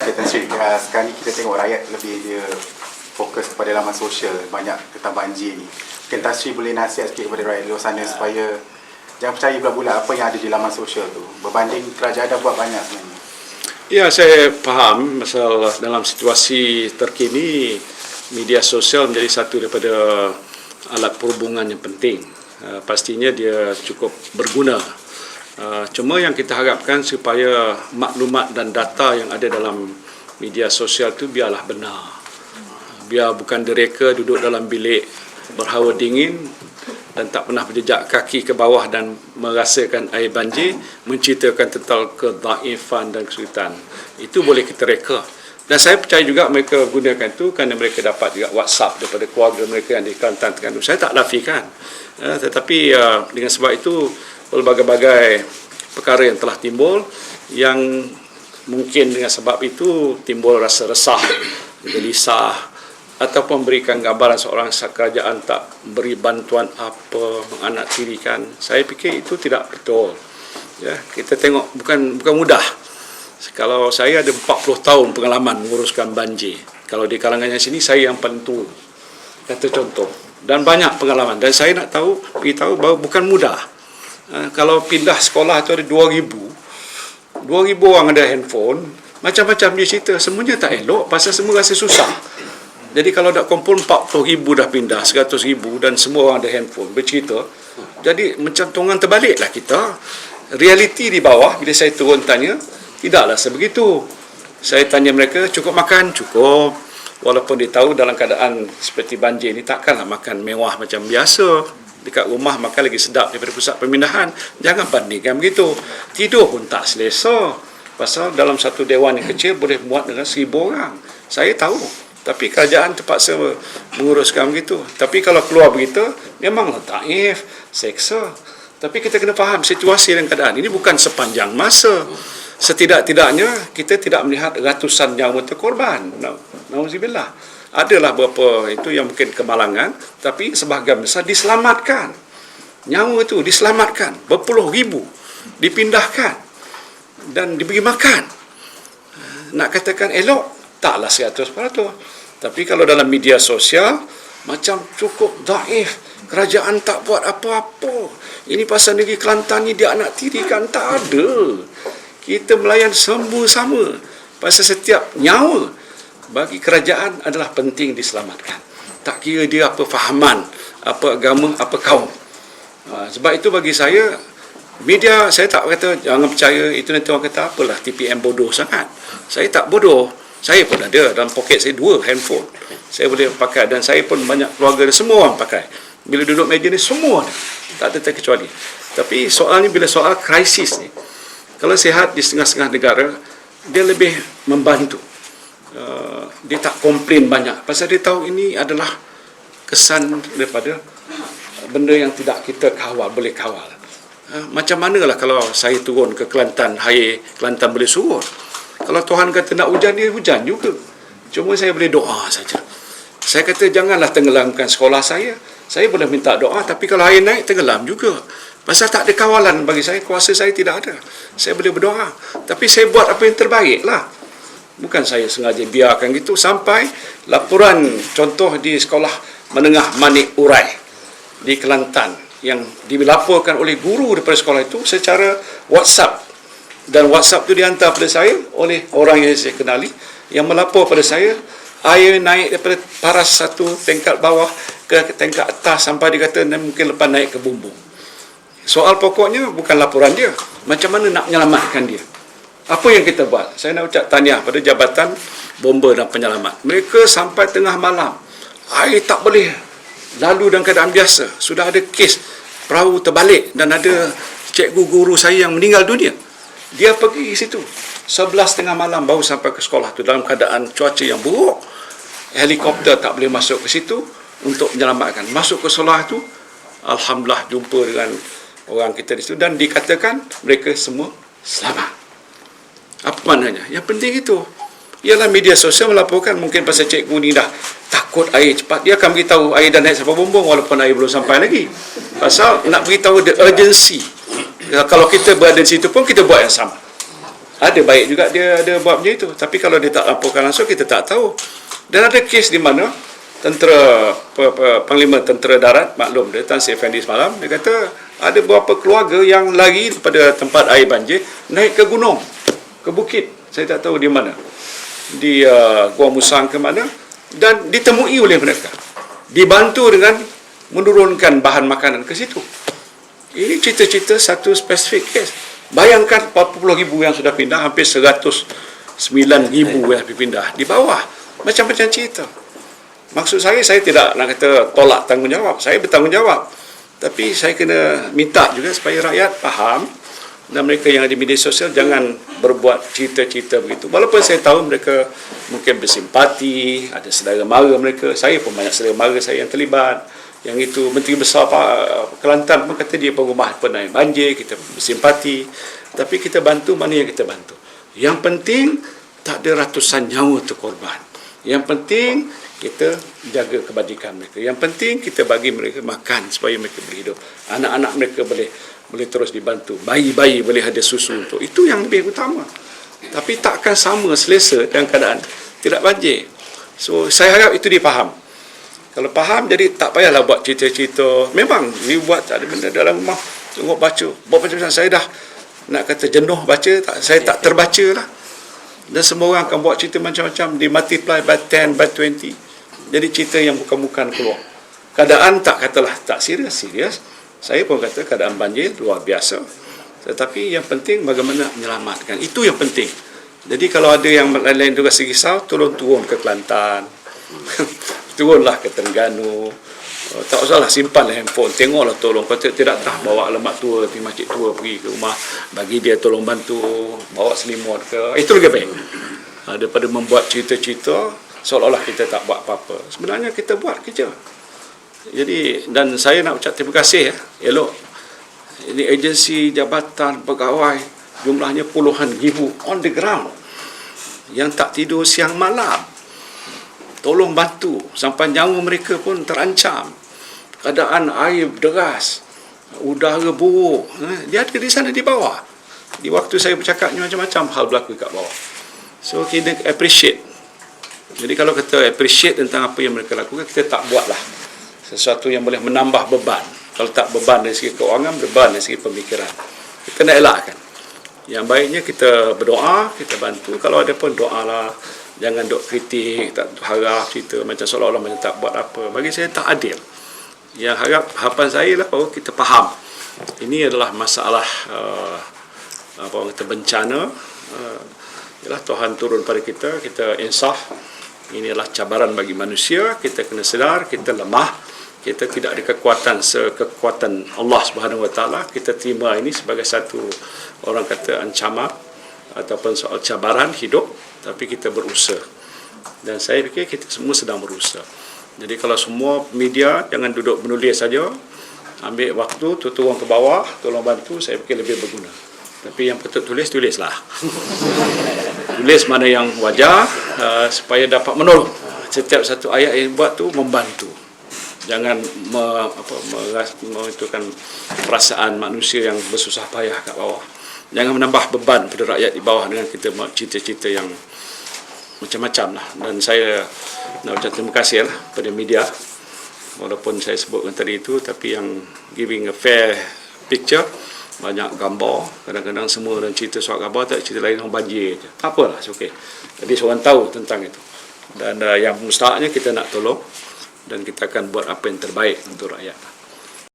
Okey, Tan Sri, sekarang ni kita tengok rakyat lebih dia fokus kepada laman sosial banyak tentang banjir ni. Mungkin Tan Sri boleh nasihat sikit kepada rakyat di luar sana supaya jangan percaya bulat-bulat apa yang ada di laman sosial tu, berbanding kerajaan dah buat banyak sebenarnya. Ya, saya faham masalah dalam situasi terkini media sosial menjadi satu daripada alat perhubungan yang penting. Pastinya dia cukup berguna. Cuma yang kita harapkan supaya maklumat dan data yang ada dalam media sosial itu biarlah benar. Biar bukan direka duduk dalam bilik berhawa dingin dan tak pernah berjejak kaki ke bawah dan merasakan air banjir, menceritakan tentang kedaifan dan kesulitan. Itu boleh kita reka. Dan saya percaya juga mereka gunakan itu kerana mereka dapat juga WhatsApp daripada keluarga mereka yang di Kelantan Terengganu. Saya tak nafikan. Tetapi dengan sebab itu, pelbagai-bagai perkara yang telah timbul, yang mungkin dengan sebab itu timbul rasa resah, gelisah, ataupun memberikan gambaran seorang kerajaan tak beri bantuan apa, menganaktirikan. Saya fikir itu tidak betul. Ya, kita tengok bukan mudah. Kalau saya ada 40 tahun pengalaman menguruskan banjir. Kalau di kalangannya sini saya yang paling tua. Kata contoh. Dan banyak pengalaman. Dan saya nak beritahu bahawa bukan mudah. Kalau pindah sekolah itu ada 2,000 orang ada handphone, macam-macam dia cerita, semuanya tak elok pasal semua rasa susah. Jadi kalau nak kumpul 40,000 dah pindah, 100,000 dan semua orang ada handphone bercerita, jadi macam tongan terbaliklah kita. Realiti di bawah bila saya turun tanya, tidaklah sebegitu. Saya tanya mereka, cukup makan? Cukup. Walaupun dia tahu dalam keadaan seperti banjir ni takkanlah makan mewah macam biasa. Dekat rumah makan lagi sedap daripada pusat pemindahan. Jangan bandingkan begitu. Tidur pun tak selesa. Pasal dalam satu dewan yang kecil boleh muat dengan 1,000 orang. Saya tahu. Tapi kerajaan terpaksa menguruskan begitu. Tapi kalau keluar begitu, memanglah daif, seksa. Tapi kita kena faham situasi dan keadaan. Ini bukan sepanjang masa. Setidak-tidaknya kita tidak melihat ratusan nyawa terkorban. Nauzubillah. Adalah beberapa itu yang mungkin kemalangan, tapi sebahagian besar diselamatkan. Nyawa itu diselamatkan. Berpuluh ribu dipindahkan dan diberi makan. Nak katakan elok, taklah 100%. Tapi kalau dalam media sosial, macam cukup daif. Kerajaan tak buat apa-apa. Ini pasal negeri Kelantan ni dia anak tirikan. Tak ada. Kita melayan semua sama. Pasal setiap nyawa bagi kerajaan adalah penting diselamatkan. Tak kira dia apa fahaman, apa agama, apa kaum. Sebab itu bagi saya, media, saya tak kata jangan percaya, itu nanti orang kata apalah TPM bodoh sangat. Saya tak bodoh. Saya pun ada dalam poket saya 2 handphone. Saya boleh pakai dan saya pun banyak keluarga dan semua orang pakai. Bila duduk meja ni semua ada. Tak ada terkecuali. Tapi soal ni bila soal krisis ni, kalau sihat di setengah-setengah negara, dia lebih membantu. Dia tak komplain banyak pasal dia tahu ini adalah kesan daripada benda yang tidak kita boleh kawal. Macam manalah kalau saya turun ke Kelantan, air Kelantan boleh surut. Kalau Tuhan kata nak hujan, dia hujan juga. Cuma saya boleh doa saja. Saya kata janganlah tenggelamkan sekolah saya. Saya boleh minta doa, tapi kalau air naik tenggelam juga. Pasal tak ada kawalan bagi saya, kuasa saya tidak ada. Saya boleh berdoa, tapi saya buat apa yang terbaik lah. Bukan saya sengaja biarkan gitu sampai laporan contoh di sekolah menengah Manik Urai di Kelantan yang dilaporkan oleh guru daripada sekolah itu secara WhatsApp, dan WhatsApp itu dihantar pada saya oleh orang yang saya kenali yang melapor pada saya air naik daripada paras satu tingkat bawah ke tingkat atas sampai dia kata mungkin lepas naik ke bumbung. Soal pokoknya bukan laporan dia, macam mana nak menyelamatkan dia. Apa yang kita buat? Saya nak ucap tahniah pada Jabatan Bomba dan Penyelamat. Mereka sampai tengah malam, air tak boleh lalu dalam keadaan biasa. Sudah ada kes perahu terbalik dan ada cikgu guru saya yang meninggal dunia. Dia pergi situ 11:30 malam baru sampai ke sekolah tu dalam keadaan cuaca yang buruk. Helikopter tak boleh masuk ke situ untuk menyelamatkan. Masuk ke sekolah tu, alhamdulillah jumpa dengan orang kita di situ dan dikatakan mereka semua selamat. Apa maknanya? Yang penting itu ialah media sosial melaporkan mungkin pasal cikgu ni dah takut air cepat, dia akan beritahu air dah naik sampai bumbung walaupun air belum sampai lagi. Pasal nak beritahu the urgency. Kalau kita berada di situ pun kita buat yang sama. Ada baik juga dia ada buat macam itu. Tapi kalau dia tak laporkan langsung, kita tak tahu. Dan ada kes di mana Panglima Tentera Darat, maklum dia, Tan Sri Effendi semalam, dia kata ada beberapa keluarga yang lari daripada tempat air banjir, naik ke gunung, ke bukit. Saya tak tahu di mana. Di Gua Musang ke mana. Dan ditemui oleh mereka. Dibantu dengan menurunkan bahan makanan ke situ. Ini cerita-cerita satu spesifik kes. Bayangkan 40,000 yang sudah pindah, hampir 109,000 yang pindah di bawah. Macam-macam cerita. Maksud saya tidak nak kata tolak tanggungjawab. Saya bertanggungjawab. Tapi saya kena minta juga supaya rakyat faham, dan mereka yang ada di media sosial jangan berbuat cerita-cerita begitu. Walaupun saya tahu mereka mungkin bersimpati, ada saudara mara mereka. Saya pun banyak saudara mara saya yang terlibat. Yang itu Menteri Besar Kelantan pun kata dia pengubah penaik banjir, kita bersimpati. Tapi kita bantu mana yang kita bantu. Yang penting tak ada ratusan nyawa terkorban. Yang penting kita jaga kebajikan mereka. Yang penting kita bagi mereka makan supaya mereka boleh hidup. Anak-anak mereka boleh terus dibantu. Bayi-bayi boleh ada susu untuk. Itu yang lebih utama. Tapi takkan sama selesa dalam keadaan tidak banjir. So saya harap itu difaham. Kalau faham, jadi tak payahlah buat cerita-cerita. Memang you buat tak ada benda dalam rumah, tengok baca. Buat macam-macam. Saya dah nak kata jenuh baca, saya tak terbaca lah. Dan semua orang akan buat cerita macam-macam, di multiply by 10, by 20. Jadi cerita yang bukan-bukan keluar. Keadaan tak katalah tak serius. Saya pun kata keadaan banjir luar biasa. Tetapi yang penting bagaimana menyelamatkan. Itu yang penting. Jadi kalau ada yang lain-lain juga risau, tolong turun ke Kelantan. Turunlah ke Terengganu. Tak usahlah simpanlah handphone. Tengoklah tolong. Kalau tidak tahu bawa alamat tua, pergi makcik tua, pergi ke rumah, bagi dia tolong bantu, bawa selimut ke. Itu lebih baik. Daripada membuat cerita-cerita seolah-olah kita tak buat apa-apa. Sebenarnya kita buat kerja. Jadi, dan saya nak ucap terima kasih elok. Ini agensi, jabatan, pegawai, jumlahnya puluhan ribu on the ground yang tak tidur siang malam. Tolong bantu sampai nyawa mereka pun terancam. Keadaan air deras, udara buruk. Dia ada di sana di bawah. Di waktu saya bercakap ni macam-macam hal berlaku kat bawah. So kita appreciate. Jadi kalau kita appreciate tentang apa yang mereka lakukan, kita tak buatlah sesuatu yang boleh menambah beban. Kalau tak beban dari segi keuangan, beban dari segi pemikiran. Kita nak elakkan. Yang baiknya kita berdoa, kita bantu. Kalau ada pun doalah. Jangan duk kritik, tak harap cerita macam seolah-olah macam tak buat apa. Bagi saya tak adil. Yang harapan saya lah bahawa kita faham. Ini adalah masalah bencana. Ialah Tuhan turun pada kita, kita insaf. Ini adalah cabaran bagi manusia. Kita kena sedar, kita lemah. Kita tidak ada kekuatan sekekuatan Allah Subhanahu Wa Taala. Kita terima ini sebagai satu, orang kata, ancaman ataupun soal cabaran hidup. Tapi kita berusaha. Dan saya fikir kita semua sedang berusaha. Jadi kalau semua media jangan duduk menulis saja, ambil waktu, turun ke bawah, tolong bantu, saya fikir lebih berguna. Tapi yang patut tulislah. Tulis mana yang wajar, supaya dapat menolong. Setiap satu ayat yang buat tu membantu. Jangan menentukan perasaan manusia yang bersusah payah kat bawah. Jangan menambah beban pada rakyat di bawah dengan kita cerita-cerita yang macam-macam lah. Dan saya nak ucap terima kasih lah pada media. Walaupun saya sebutkan tadi itu, tapi yang giving a fair picture, banyak gambar. Kadang-kadang semua orang cerita soal gambar, tak cerita lain orang banjir je. Tak apalah, okay. Jadi seorang tahu tentang itu. Dan yang mustahaknya kita nak tolong, dan kita akan buat apa yang terbaik untuk rakyat.